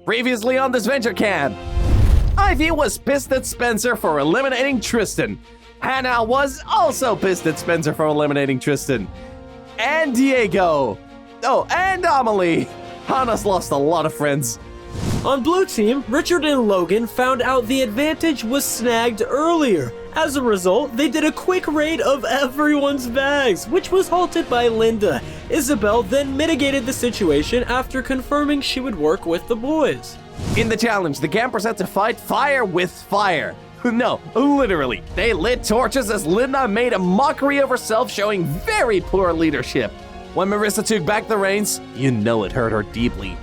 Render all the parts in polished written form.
Previously on Disventure Can, Ivy was pissed at Spencer for eliminating Tristan. Hannah was also pissed at Spencer for eliminating Tristan. And Diego. Oh, and Amelie. Hannah's lost a lot of friends. On Blue Team, Richard and Logan found out the advantage was snagged earlier. As a result, they did a quick raid of everyone's bags, which was halted by Linda. Isabel then mitigated the situation after confirming she would work with the boys. In the challenge, the campers had to fight fire with fire. No, literally. They lit torches as Linda made a mockery of herself, showing very poor leadership. When Marissa took back the reins, you know it hurt her deeply.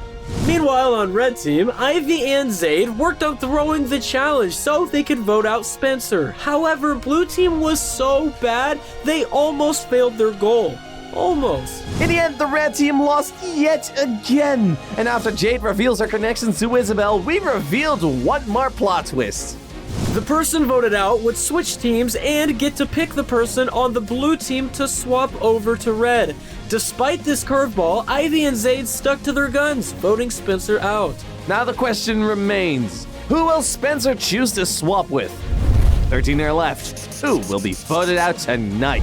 Meanwhile, on Red Team, Ivy and Zayd worked on throwing the challenge so they could vote out Spencer. However, Blue Team was so bad, they almost failed their goal. Almost. In the end, the Red Team lost yet again. And after Jade reveals her connections to Isabel, we revealed one more plot twist. The person voted out would switch teams and get to pick the person on the Blue Team to swap over to Red. Despite this curveball, Ivy and Zayd stuck to their guns, voting Spencer out. Now the question remains, who will Spencer choose to swap with? 13 are left. Who will be voted out tonight?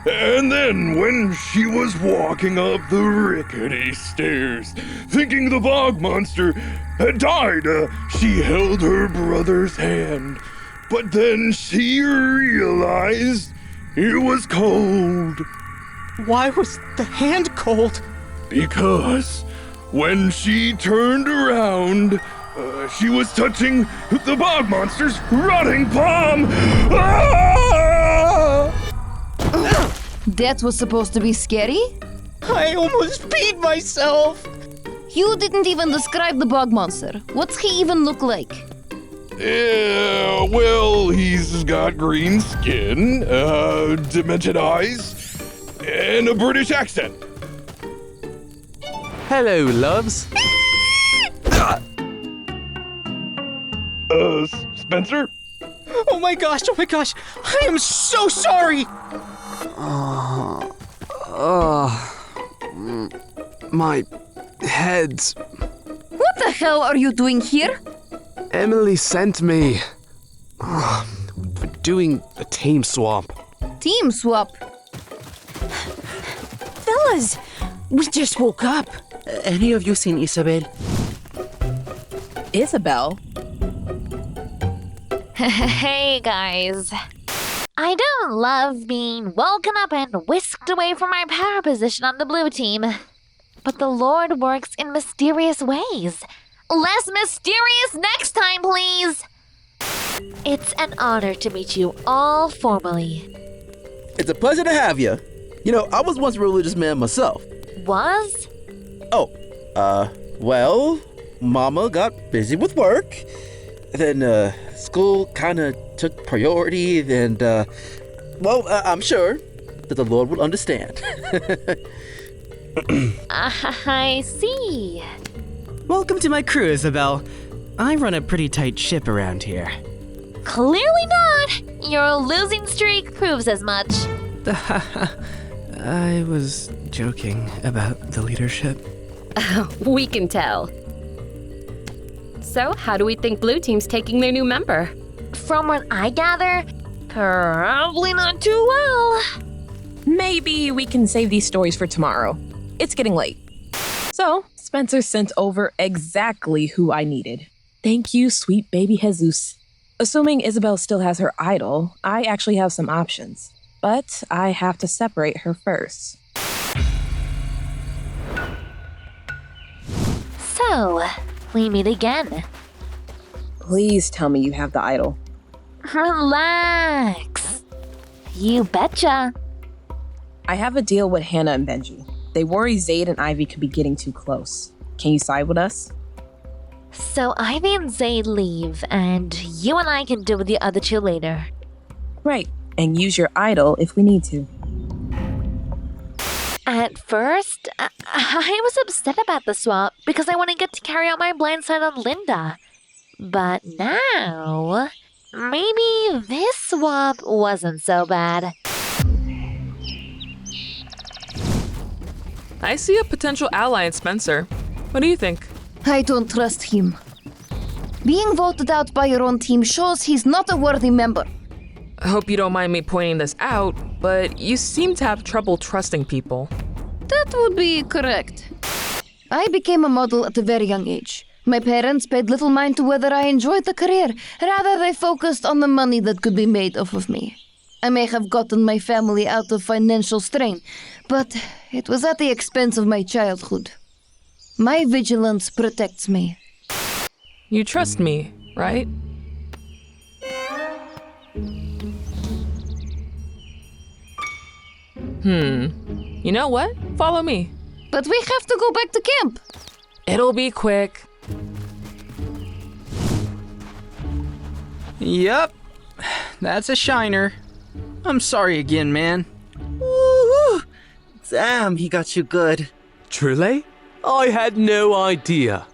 And then when she was walking up the rickety stairs, thinking the bog monster had died, she held her brother's hand. But then she realized it was cold. Why was the hand cold? Because when she turned around, she was touching the bog monster's rotting palm. Ah! That was supposed to be scary? I almost peed myself. You didn't even describe the bog monster. What's he even look like? Well, he's got green skin, demented eyes, and a British accent. Hello, loves. Spencer? Oh my gosh, I am so sorry. My head. What the hell are you doing here? Emily sent me. We're doing a team swap. Team swap. Fellas, we just woke up. Any of you seen Isabel? Isabel? Hey guys. I don't love being woken up and whisked away from my power position on the Blue Team. But the Lord works in mysterious ways. Less mysterious next time, please! It's an honor to meet you all formally. It's a pleasure to have you. You know, I was once a religious man myself. Was? Well, Mama got busy with work. Then, school kinda took priority, and, I'm sure that the Lord will understand. I see. Welcome to my crew, Isabel. I run a pretty tight ship around here. Clearly not. Your losing streak proves as much. I was joking about the leadership. We can tell. So, how do we think Blue Team's taking their new member? From what I gather, probably not too well. Maybe we can save these stories for tomorrow. It's getting late. So, Spencer sent over exactly who I needed. Thank you, sweet baby Jesus. Assuming Isabel still has her idol, I actually have some options. But I have to separate her first. So, we meet again. Please tell me you have the idol. Relax. You betcha. I have a deal with Hannah and Benji. They worry Zayd and Ivy could be getting too close. Can you side with us? So Ivy and Zayd leave, and you and I can deal with the other two later. Right, and use your idol if we need to. At first, I was upset about the swap because I want to get to carry out my blindside on Linda. But now, maybe this swap wasn't so bad. I see a potential ally in Spencer. What do you think? I don't trust him. Being voted out by your own team shows he's not a worthy member. I hope you don't mind me pointing this out, but you seem to have trouble trusting people. That would be correct. I became a model at a very young age. My parents paid little mind to whether I enjoyed the career. Rather, they focused on the money that could be made off of me. I may have gotten my family out of financial strain, but it was at the expense of my childhood. My vigilance protects me. You trust me, right? You know what? Follow me. But we have to go back to camp. It'll be quick. Yup. That's a shiner. I'm sorry again, man. Woo-hoo. Damn, he got you good. Truly? I had no idea.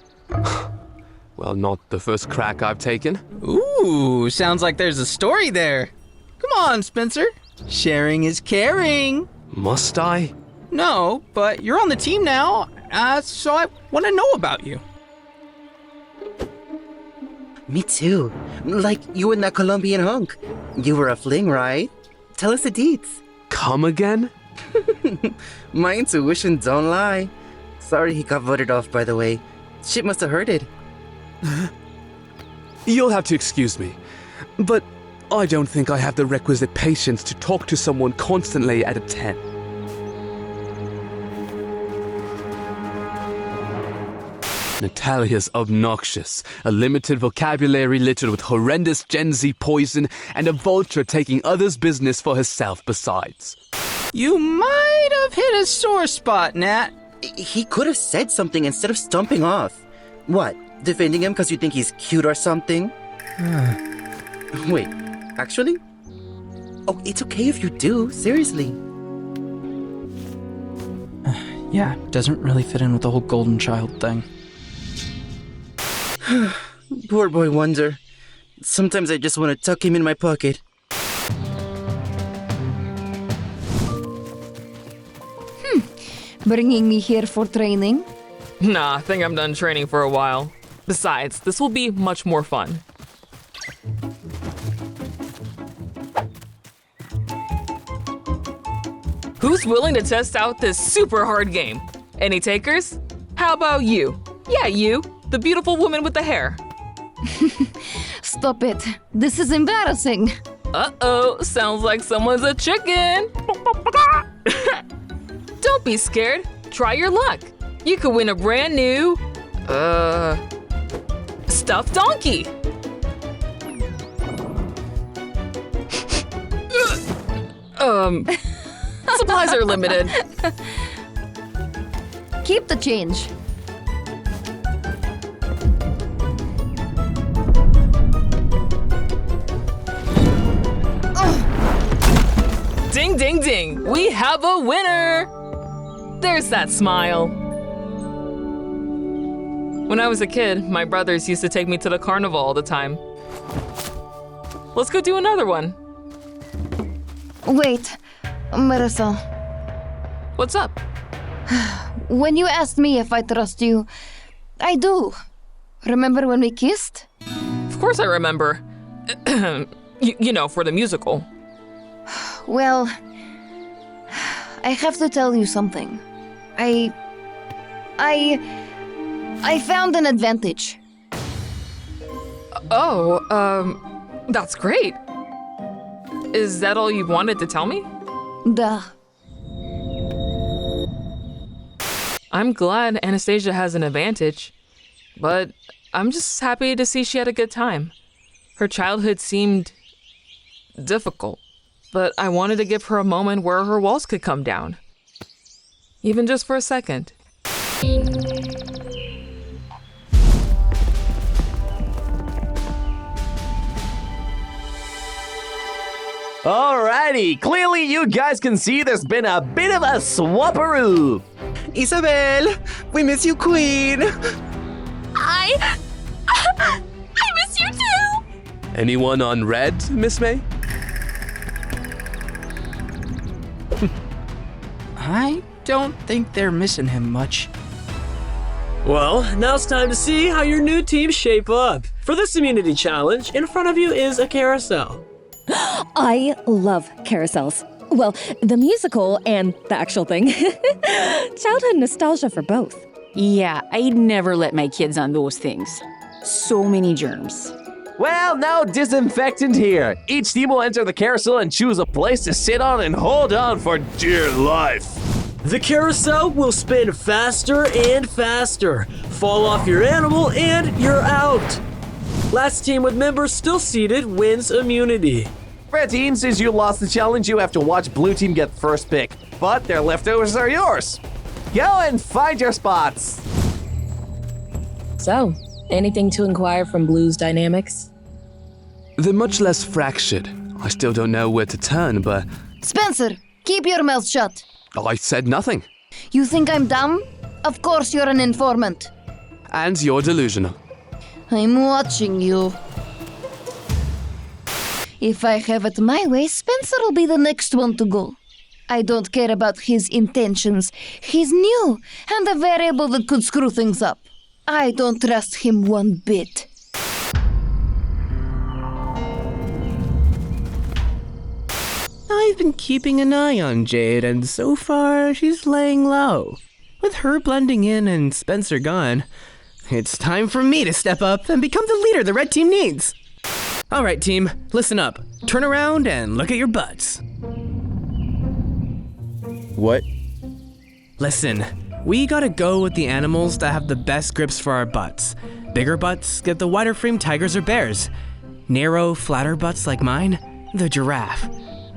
Well, not the first crack I've taken. Ooh, sounds like there's a story there. Come on, Spencer. Sharing is caring. Must I? No, but you're on the team now, so I want to know about you. Me too. Like you and that Colombian hunk. You were a fling, right? Tell us the deets. Come again? My intuition don't lie. Sorry he got voted off, by the way. Shit must have hurted. You'll have to excuse me, but I don't think I have the requisite patience to talk to someone constantly at a 10. Natalia's obnoxious, a limited vocabulary littered with horrendous Gen Z poison, and a vulture taking others' business for herself besides. You might have hit a sore spot, Nat. He could have said something instead of stomping off. What? Defending him because you think he's cute or something? Wait, actually? Oh, it's okay if you do, seriously. Yeah, doesn't really fit in with the whole golden child thing. Poor boy Wonder. Sometimes I just want to tuck him in my pocket. Bringing me here for training? Nah, I think I'm done training for a while. Besides, this will be much more fun. Who's willing to test out this super hard game? Any takers? How about you? Yeah, you, the beautiful woman with the hair. Stop it. This is embarrassing. Uh-oh, sounds like someone's a chicken. Don't be scared. Try your luck. You could win a brand new, stuffed donkey. Supplies are limited. Keep the change. Ding, ding, ding. We have a winner. There's that smile. When I was a kid, my brothers used to take me to the Carnival all the time. Let's go do another one. Wait, Marissa. What's up? When you asked me if I trust you, I do. Remember when we kissed? Of course I remember. You know, for the musical. Well, I have to tell you something. I found an advantage. Oh, that's great. Is that all you wanted to tell me? Duh. I'm glad Anastasia has an advantage, but I'm just happy to see she had a good time. Her childhood seemed difficult, but I wanted to give her a moment where her walls could come down. Even just for a second. Alrighty, clearly you guys can see there's been a bit of a swapperoo. Isabel, we miss you, Queen. I miss you too! Anyone on red, Miss May? I don't think they're missing him much. Well, now it's time to see how your new teams shape up. For this immunity challenge, in front of you is a carousel. I love carousels. Well, the musical and the actual thing. Childhood nostalgia for both. Yeah, I'd never let my kids on those things. So many germs. Well, now disinfectant here. Each team will enter the carousel and choose a place to sit on and hold on for dear life. The carousel will spin faster and faster. Fall off your animal and you're out. Last team with members still seated wins immunity. Red team, since you lost the challenge, you have to watch blue team get first pick. But their leftovers are yours. Go and find your spots. So, anything to inquire from Blue's dynamics? They're much less fractured. I still don't know where to turn, but Spencer, keep your mouth shut. I said nothing. You think I'm dumb? Of course you're an informant. And you're delusional. I'm watching you. If I have it my way, Spencer will be the next one to go. I don't care about his intentions. He's new and a variable that could screw things up. I don't trust him one bit. I've been keeping an eye on Jade, and so far, she's laying low. With her blending in and Spencer gone, it's time for me to step up and become the leader the red team needs. All right, team, listen up. Turn around and look at your butts. What? Listen, we gotta go with the animals that have the best grips for our butts. Bigger butts get the wider frame tigers or bears. Narrow, flatter butts like mine, the giraffe.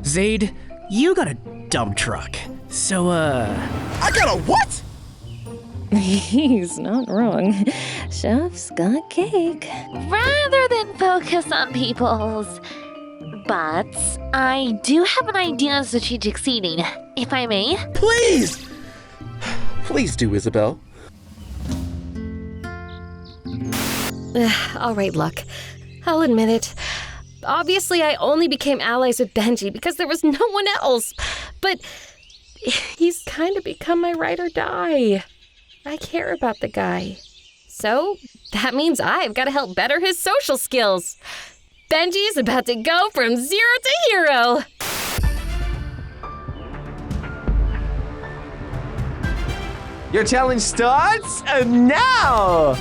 Zaid, you got a dump truck. So, I got a what? He's not wrong. Chef's got cake. Rather than focus on people's butts, I do have an idea on strategic seating, if I may. Please! Please do, Isabel. All right, Luck. I'll admit it. Obviously, I only became allies with Benji because there was no one else. But he's kind of become my ride or die. I care about the guy. So that means I've got to help better his social skills. Benji's about to go from 0 to hero. Your challenge starts now!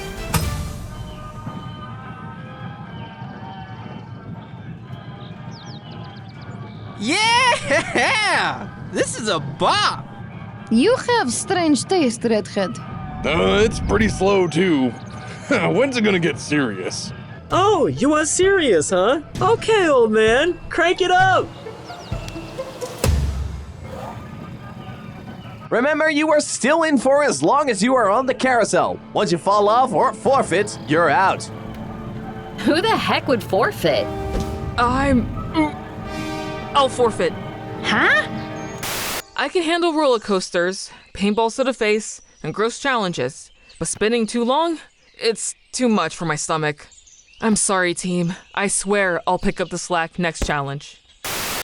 yeah! This is a bop! You have strange taste, Redhead. It's pretty slow, too. When's it gonna get serious? Oh, you want serious, huh? Okay, old man, crank it up. Remember, you are still in for as long as you are on the carousel. Once you fall off or forfeit, you're out. Who the heck would forfeit? I'll forfeit. Huh? I can handle roller coasters, paintballs to the face, and gross challenges. But spinning too long? It's too much for my stomach. I'm sorry, team. I swear I'll pick up the slack next challenge.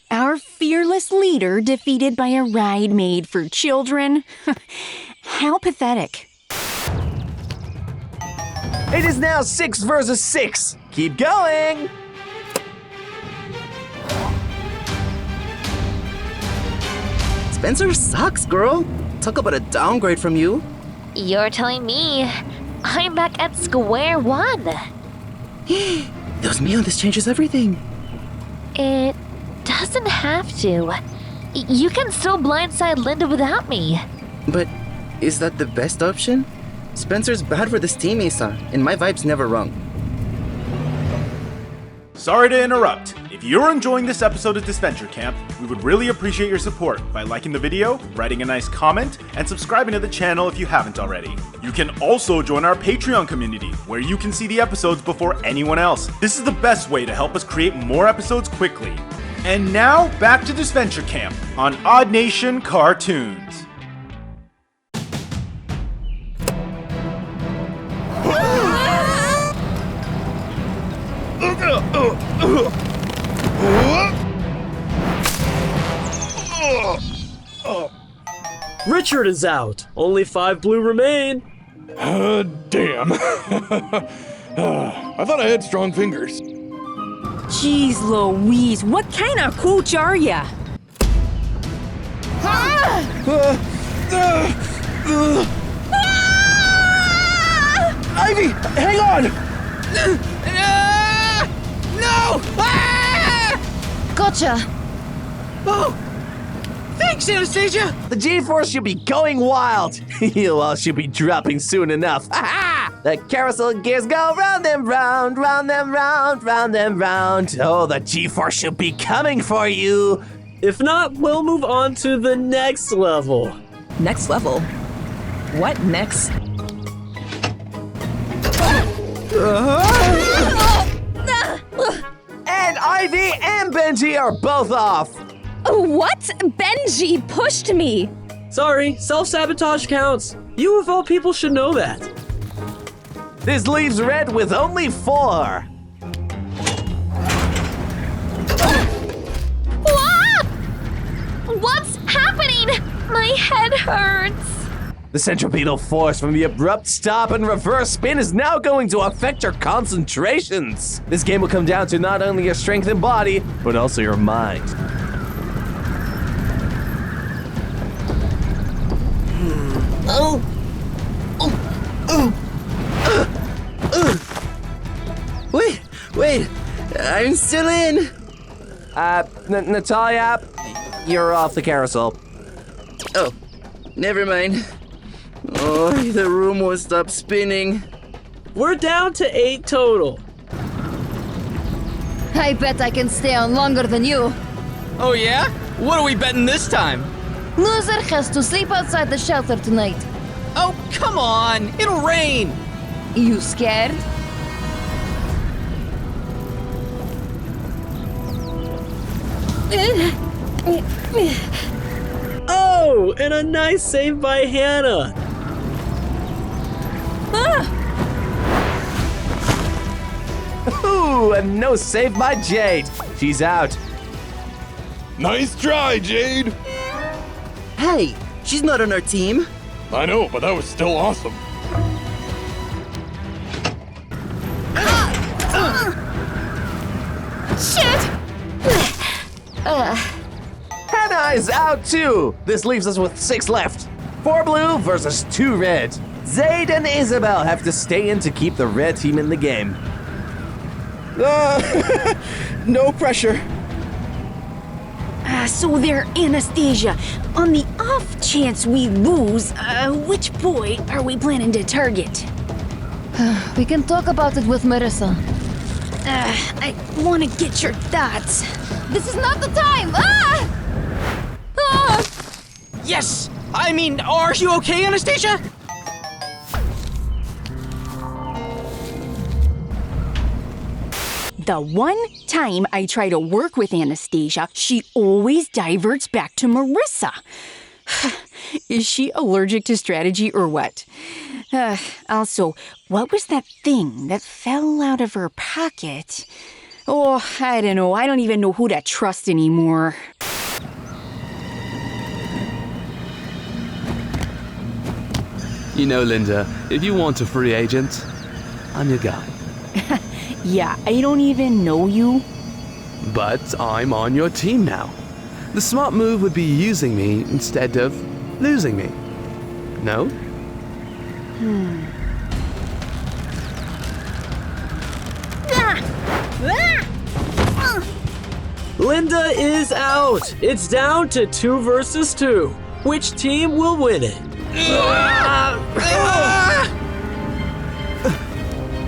Our fearless leader defeated by a ride made for children? How pathetic. It is now 6 versus 6. Keep going. Spencer sucks, girl. Talk about a downgrade from you. You're telling me I'm back at square one. Those this changes everything. It doesn't have to. You can still blindside Linda without me. But is that the best option? Spencer's bad for this team, Isa, and my vibe's never wrong. Sorry to interrupt. If you're enjoying this episode of Disventure Camp, we would really appreciate your support by liking the video, writing a nice comment, and subscribing to the channel if you haven't already. You can also join our Patreon community, where you can see the episodes before anyone else. This is the best way to help us create more episodes quickly. And now, back to Disventure Camp on Odd Nation Cartoons. Richard is out. Only 5 blue remain. Damn. I thought I had strong fingers. Jeez Louise, what kind of coach are ya? Ivy, hang on! No! Gotcha! Oh! Thanks, Anastasia! The G-Force should be going wild. You all should be dropping soon enough. The carousel gears go round and round, round and round, round and round. Oh, the G-Force should be coming for you. If not, we'll move on to the next level. Next level? What next? And Ivy and Benji are both off. What? Benji pushed me! Sorry, self-sabotage counts. You of all people should know that. This leaves Red with only 4. What's happening? My head hurts. The centripetal force from the abrupt stop and reverse spin is now going to affect your concentrations. This game will come down to not only your strength and body, but also your mind. Wait, I'm still in. Natalia, you're off the carousel. Oh, never mind. Oh, the room won't stop spinning. We're down to 8 total. I bet I can stay on longer than you. Oh yeah? What are we betting this time? Loser has to sleep outside the shelter tonight. Oh, come on! It'll rain! You scared? Oh, and a nice save by Hannah. Ooh, and no save by Jade. She's out. Nice try, Jade. Hey, she's not on our team. I know, but that was still awesome. Shit! Hannah is out too. This leaves us with 6 left. 4 blue versus 2 red. Zayd and Isabel have to stay in to keep the red team in the game. No pressure. So there, Anastasia. On the off chance we lose, which boy are we planning to target? We can talk about it with Marissa. I want to get your thoughts. This is not the time! Yes! I mean, are you okay, Anastasia? The one time I try to work with Anastasia, she always diverts back to Marissa. Is she allergic to strategy or what? Also, what was that thing that fell out of her pocket? Oh, I don't know. I don't even know who to trust anymore. You know, Linda, if you want a free agent, I'm your guy. Yeah, I don't even know you. But I'm on your team now. The smart move would be using me instead of losing me. No? Linda is out. It's down to 2 versus 2. Which team will win it?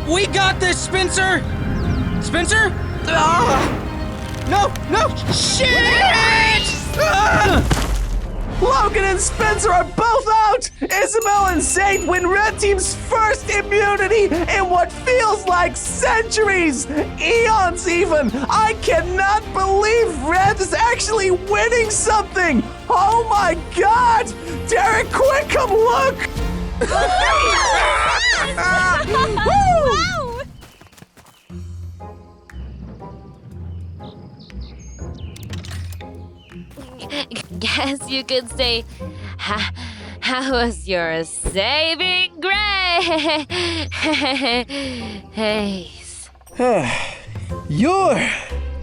We got this, Spencer! Spencer? No! Shit! Logan and Spencer are both out! Isabel and Saint win Red Team's first immunity in what feels like centuries! Eons even! I cannot believe Red is actually winning something! Oh my god! Derek, quick, come look! Guess you could say, how was your saving grace? You're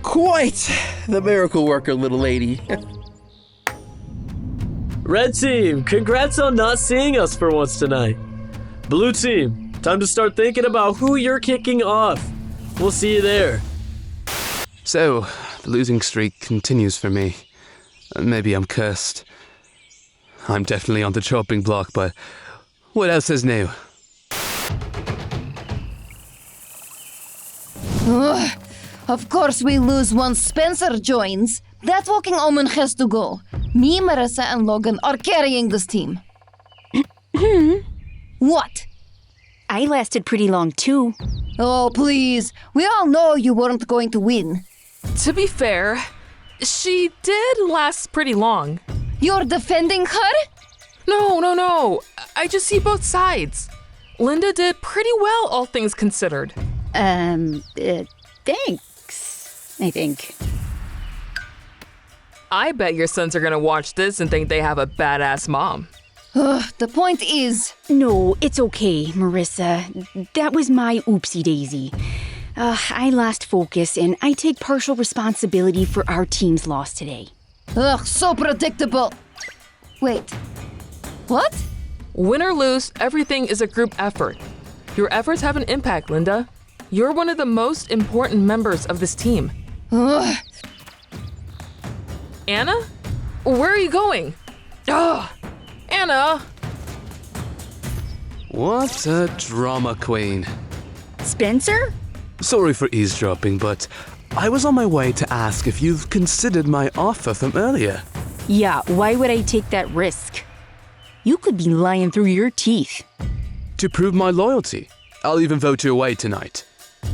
quite the miracle worker, little lady. Red team, congrats on not seeing us for once tonight. Blue team, time to start thinking about who you're kicking off. We'll see you there. So, the losing streak continues for me. Maybe I'm cursed. I'm definitely on the chopping block, but what else is new? Ugh. Of course we lose once Spencer joins. That walking omen has to go. Me, Marissa, and Logan are carrying this team. What? I lasted pretty long too. Oh, please. We all know you weren't going to win. To be fair, she did last pretty long. You're defending her? No. I just see both sides. Linda did pretty well, all things considered. Thanks, I think. I bet your sons are gonna watch this and think they have a badass mom. The point is... No, it's okay, Marissa. That was my oopsie daisy. I lost focus, and I take partial responsibility for our team's loss today. Ugh, so predictable. Wait. What? Win or lose, everything is a group effort. Your efforts have an impact, Linda. You're one of the most important members of this team. Ugh. Anna? Where are you going? Ugh! Anna! What a drama queen. Spencer? Sorry for eavesdropping, but I was on my way to ask if you've considered my offer from earlier. Yeah, why would I take that risk? You could be lying through your teeth. To prove my loyalty, I'll even vote you away tonight.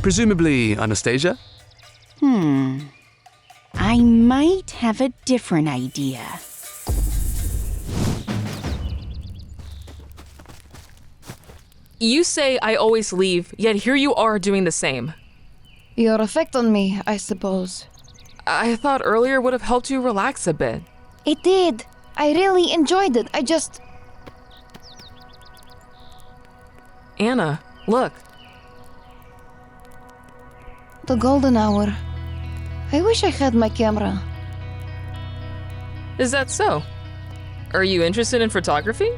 Presumably Anastasia? I might have a different idea. You say I always leave, yet here you are doing the same. Your effect on me, I suppose. I thought earlier would have helped you relax a bit. It did. I really enjoyed it. Anna, look. The golden hour. I wish I had my camera. Is that so? Are you interested in photography?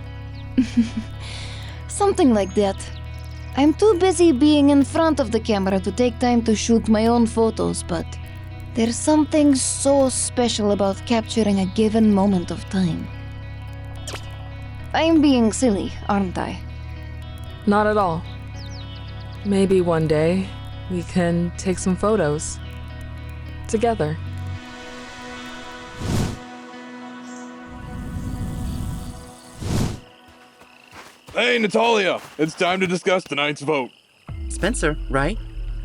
Something like that. I'm too busy being in front of the camera to take time to shoot my own photos, but there's something so special about capturing a given moment of time. I'm being silly, aren't I? Not at all. Maybe one day we can take some photos. Together. Hey, Natalia, it's time to discuss tonight's vote. Spencer, right?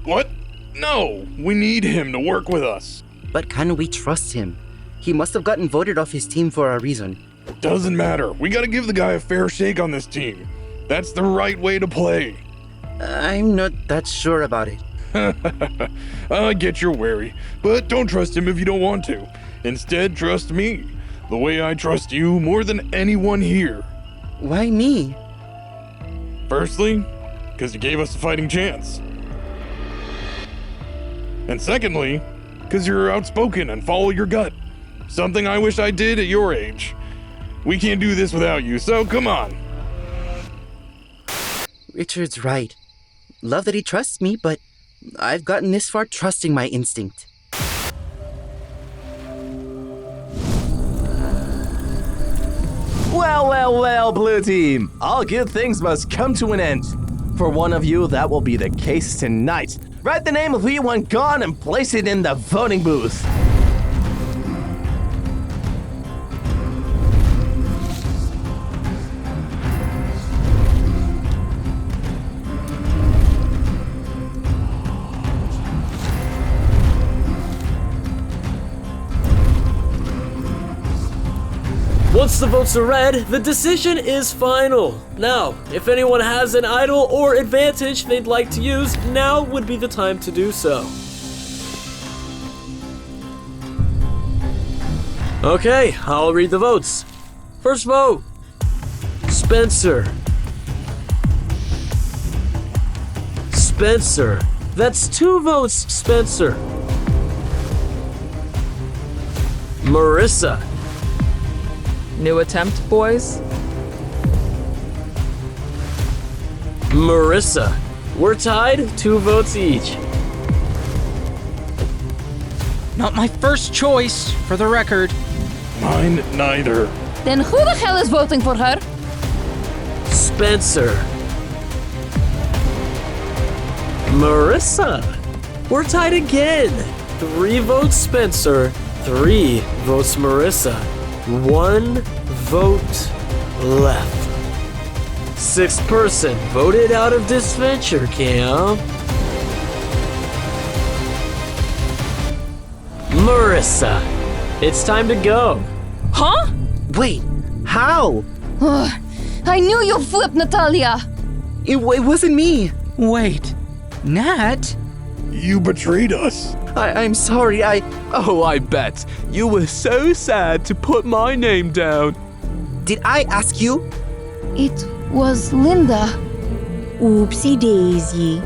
What? No, we need him to work with us. But can we trust him? He must have gotten voted off his team for a reason. Doesn't matter. We gotta give the guy a fair shake on this team. That's the right way to play. I'm not that sure about it. I get you're wary, but don't trust him if you don't want to. Instead, trust me, the way I trust you more than anyone here. Why me? Firstly, because you gave us a fighting chance. And secondly, because you're outspoken and follow your gut. Something I wish I did at your age. We can't do this without you, so come on. Richard's right. Love that he trusts me, but I've gotten this far trusting my instinct. Well, Blue Team. All good things must come to an end. For one of you, that will be the case tonight. Write the name of who you want gone and place it in the voting booth. Once the votes are read, the decision is final. Now, if anyone has an idol or advantage they'd like to use, now would be the time to do so. Okay, I'll read the votes. First vote, Spencer. Spencer. That's 2 votes, Spencer. Marissa. New attempt, boys? Marissa. We're tied, 2 votes each. Not my first choice, for the record. Mine neither. Then who the hell is voting for her? Spencer. Marissa. We're tied again. 3 votes Spencer, 3 votes Marissa. 1 vote left. 6th person voted out of Disventure Camp. Marissa, it's time to go. Huh? Wait, how? I knew you flipped, Natalia. It wasn't me. Wait, Nat? You betrayed us. I'm sorry, Oh, I bet. You were so sad to put my name down. Did I ask you? It was Linda. Oopsie daisy.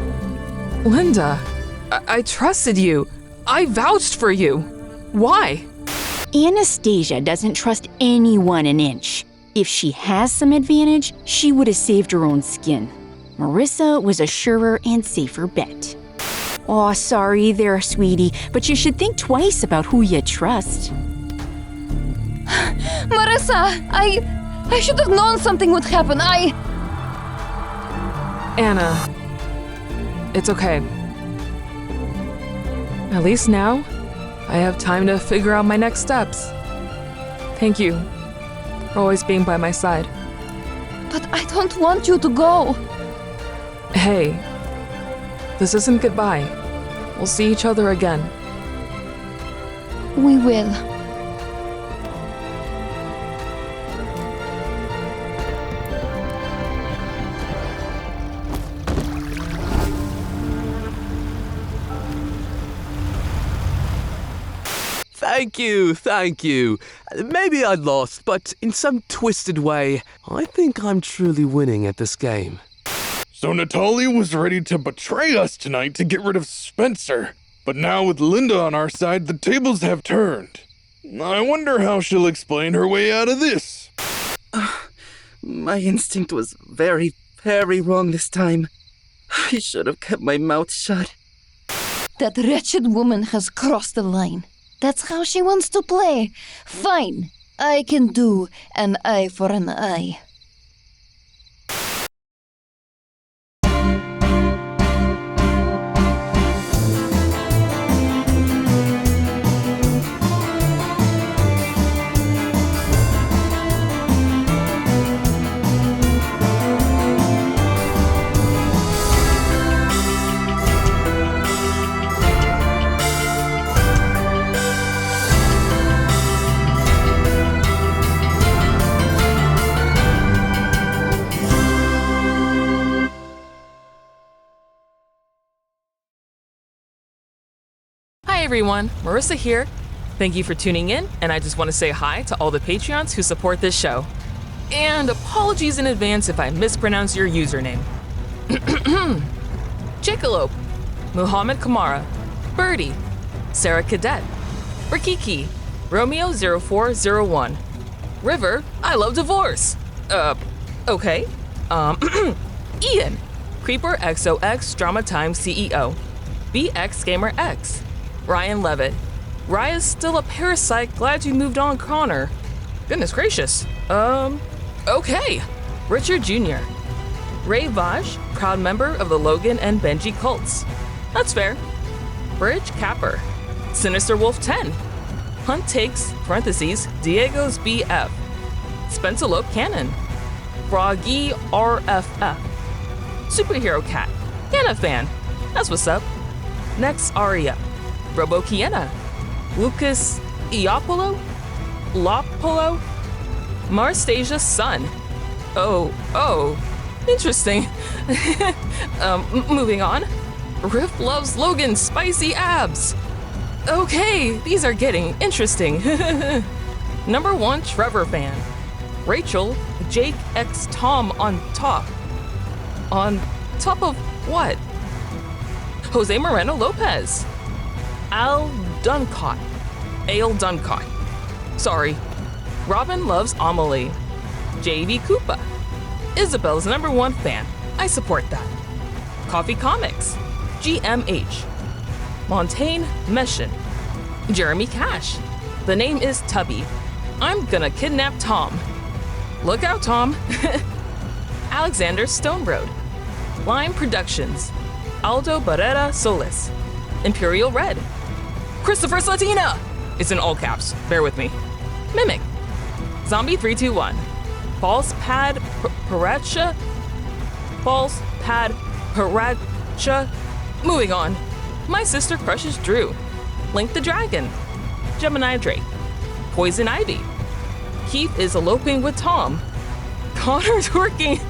Linda, I trusted you. I vouched for you. Why? Anastasia doesn't trust anyone an inch. If she has some advantage, she would have saved her own skin. Marissa was a surer and safer bet. Aw, sorry there, sweetie, but you should think twice about who you trust. Marissa, I should have known something would happen. Anna, it's okay. At least now, I have time to figure out my next steps. Thank you for always being by my side. But I don't want you to go. Hey, this isn't goodbye. We'll see each other again. We will. Thank you. Maybe I lost, but in some twisted way, I think I'm truly winning at this game. So Natalia was ready to betray us tonight to get rid of Spencer. But now with Linda on our side, the tables have turned. I wonder how she'll explain her way out of this. My instinct was very, very wrong this time. I should have kept my mouth shut. That wretched woman has crossed the line. That's how she wants to play. Fine. I can do an eye for an eye. Hi everyone, Marissa here. Thank you for tuning in, and I just want to say hi to all the Patreons who support this show. And apologies in advance if I mispronounce your username. Jackalope, Muhammad Kamara, Birdie, Sarah Cadet, Rikiki, Romeo0401, River, I love divorce. Okay. Ian, Creeper XOX Drama Time CEO, BX Gamer X, Ryan Levitt. Raya's still a parasite, glad you moved on, Connor. Goodness gracious. Okay. Richard Jr. Ray Vaj, proud member of the Logan and Benji cults. That's fair. Bridge Capper. Sinister Wolf 10. Hunt takes, parentheses, Diego's BF. Spencelope Cannon. Froggy RFF. Superhero Cat. Yana fan. That's what's up. Next Aria. Robo Kiena. Lucas Iopolo. Lopolo. Marstasia's son. Oh. Interesting. Moving on. Riff loves Logan's spicy abs. Okay, these are getting interesting. Number 1 Trevor fan. Rachel, Jake X Tom on top. On top of what? Jose Moreno Lopez. Ale Duncott. Sorry. Robin loves Amelie. JV Koopa. Isabel's number 1 fan. I support that. Coffee Comics. GMH. Montaigne Meshin. Jeremy Cash. The name is Tubby. I'm gonna kidnap Tom. Look out, Tom. Alexander Stoneroad. Lime Productions. Aldo Barrera Solis. Imperial Red. Christopher Slatina! It's in all caps. Bear with me. Mimic. Zombie 321. False Pad Paracha. False Pad Paracha. Moving on. My sister crushes Drew. Link the Dragon. Gemini Drake. Poison Ivy. Keith is eloping with Tom. Connor twerking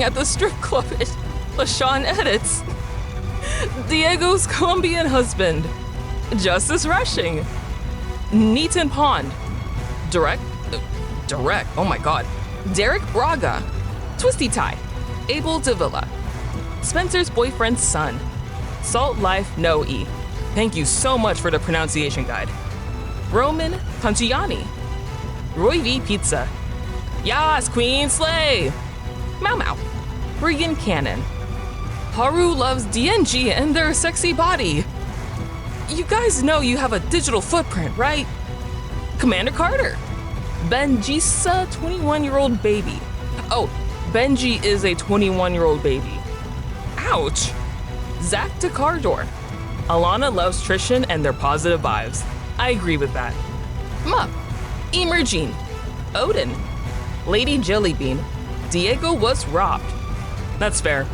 at the strip club. LaShawn edits. Diego's Colombian husband. Justice Rushing. Neaton Pond. Direct. Oh my god. Derek Braga. Twisty Tie. Abel Davila. Spencer's boyfriend's son. Salt Life No E. Thank you so much for the pronunciation guide. Roman Conchiani. Roy V Pizza. Yas, Queen Slay. Mau Mau. Regan Cannon. Haru loves DNG and their sexy body. You guys know you have a digital footprint, right? Commander Carter. Benjisa, 21-year-old baby. Oh, Benji is a 21-year-old baby. Ouch. Zach DeCardor. Alana loves Trishan and their positive vibes. I agree with that. Mup. Emergine. Odin. Lady Jellybean. Diego was robbed. That's fair.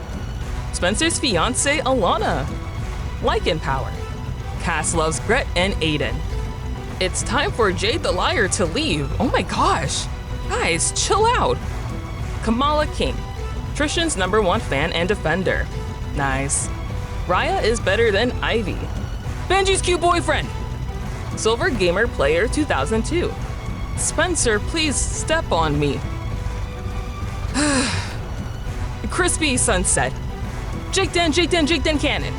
Spencer's fiance Alana. Lycan Power. Cass loves Gret and Aiden. It's time for Jade the Liar to leave. Oh my gosh. Guys, chill out. Kamala King. Trishan's number 1 fan and defender. Nice. Raya is better than Ivy. Benji's cute boyfriend. Silver Gamer Player 2002. Spencer, please step on me. Crispy Sunset. Jake Den Cannon.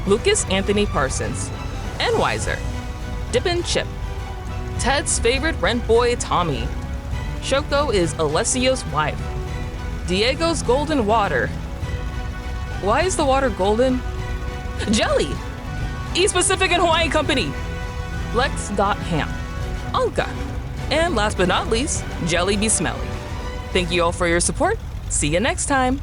Lucas Anthony Parsons. Enwiser. Dippin' Chip. Ted's favorite rent boy, Tommy. Shoko is Alessio's wife. Diego's golden water. Why is the water golden? Jelly. East Pacific and Hawaii Company. Lex.ham. Anka. And last but not least, Jelly Be Smelly. Thank you all for your support. See you next time.